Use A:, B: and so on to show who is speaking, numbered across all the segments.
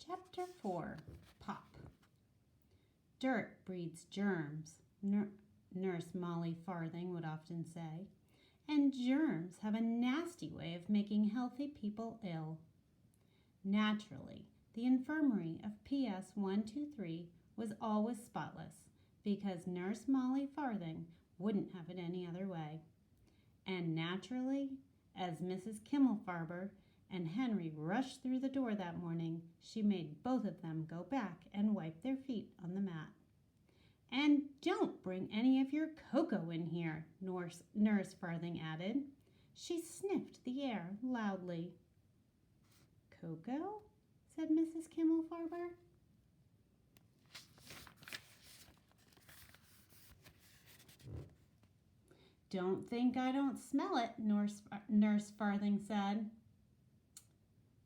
A: Chapter 4. Pop. Dirt breeds germs, Nurse Molly Farthing would often say, and germs have a nasty way of making healthy people ill. Naturally, the infirmary of PS 123 was always spotless because Nurse Molly Farthing wouldn't have it any other way. And naturally, as Mrs. Kimmelfarber and Henry rushed through the door that morning, she made both of them go back and wipe their feet on the mat. "And don't bring any of your cocoa in here," Nurse Farthing added. She sniffed the air loudly. "Cocoa?" said Mrs. Kimmelfarber. "Don't think I don't smell it," Nurse Farthing said.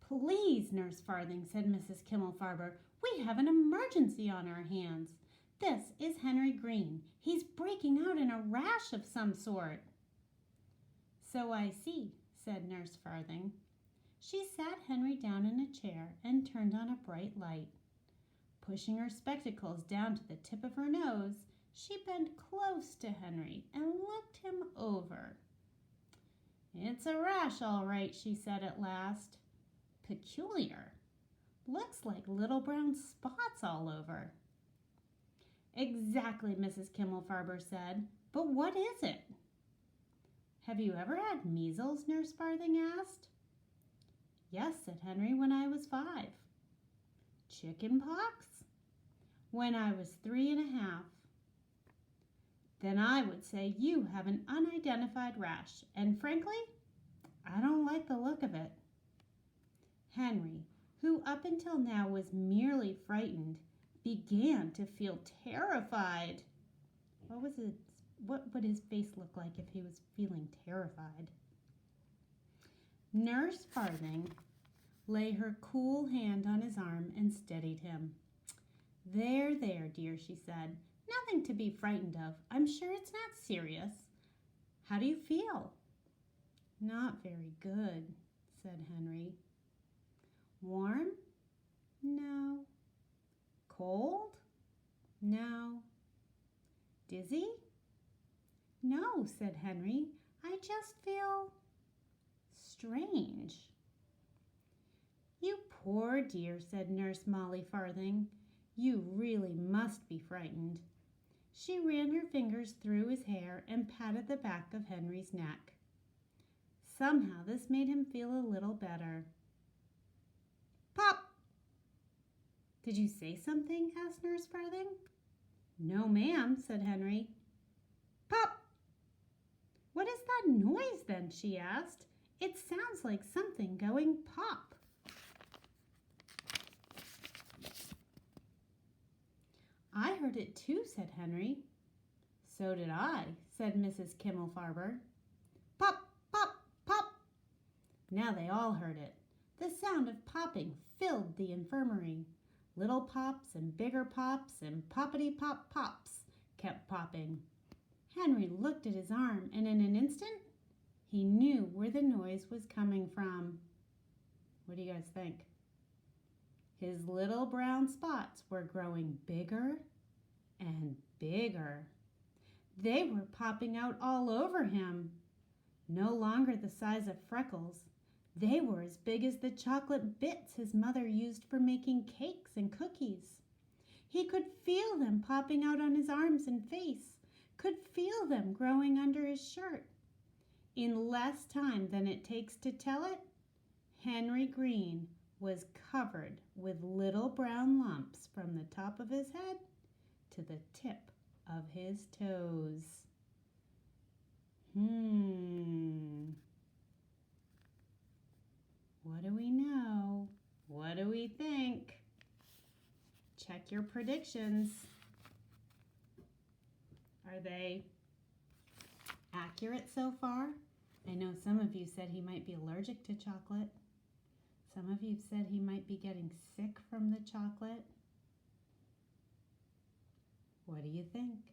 A: "Please, Nurse Farthing," said Mrs. Kimmelfarber, "we have an emergency on our hands. This is Henry Green. He's breaking out in a rash of some sort." "So I see," said Nurse Farthing. She sat Henry down in a chair and turned on a bright light. Pushing her spectacles down to the tip of her nose, she bent close to Henry and looked him over. "It's a rash, all right," she said at last. "Peculiar. Looks like little brown spots all over." "Exactly," Mrs. Kimmelfarber said. "But what is it?" "Have you ever had measles?" Nurse Farthing asked. "Yes," said Henry, "when I was 5. "Chicken pox?" "When I was 3 1/2. "Then I would say you have an unidentified rash, and frankly, I don't like the look of it." Henry, who up until now was merely frightened, began to feel terrified. What would his face look like if he was feeling terrified? Nurse Farthing lay her cool hand on his arm and steadied him. There, dear," she said. "Nothing to be frightened of. I'm sure it's not serious. How do you feel?" "Not very good," said Henry. "Warm?" "No." "Cold?" "No." "Dizzy?" "No," said Henry. "I just feel strange." "You poor dear," said Nurse Molly Farthing. "You really must be frightened." She ran her fingers through his hair and patted the back of Henry's neck. Somehow this made him feel a little better. "Pop!" "Did you say something?" asked Nurse Farthing. "No, ma'am," said Henry. "Pop!" "What is that noise then?" she asked. "It sounds like something going pop." "I heard it too," said Henry. "So did I," said Mrs. Kimmelfarber. "Pop, pop, pop!" Now they all heard it. The sound of popping filled the infirmary. Little pops and bigger pops and poppity-pop pops kept popping. Henry looked at his arm, and in an instant, he knew where the noise was coming from. What do you guys think? His little brown spots were growing bigger and bigger. They were popping out all over him. No longer the size of freckles. They were as big as the chocolate bits his mother used for making cakes and cookies. He could feel them popping out on his arms and face, could feel them growing under his shirt. In less time than it takes to tell it, Henry Green was covered with little brown lumps from the top of his head to the tip of his toes. What do we know? What do we think? Check your predictions. Are they accurate so far? I know some of you said he might be allergic to chocolate. Some of you said he might be getting sick from the chocolate. What do you think?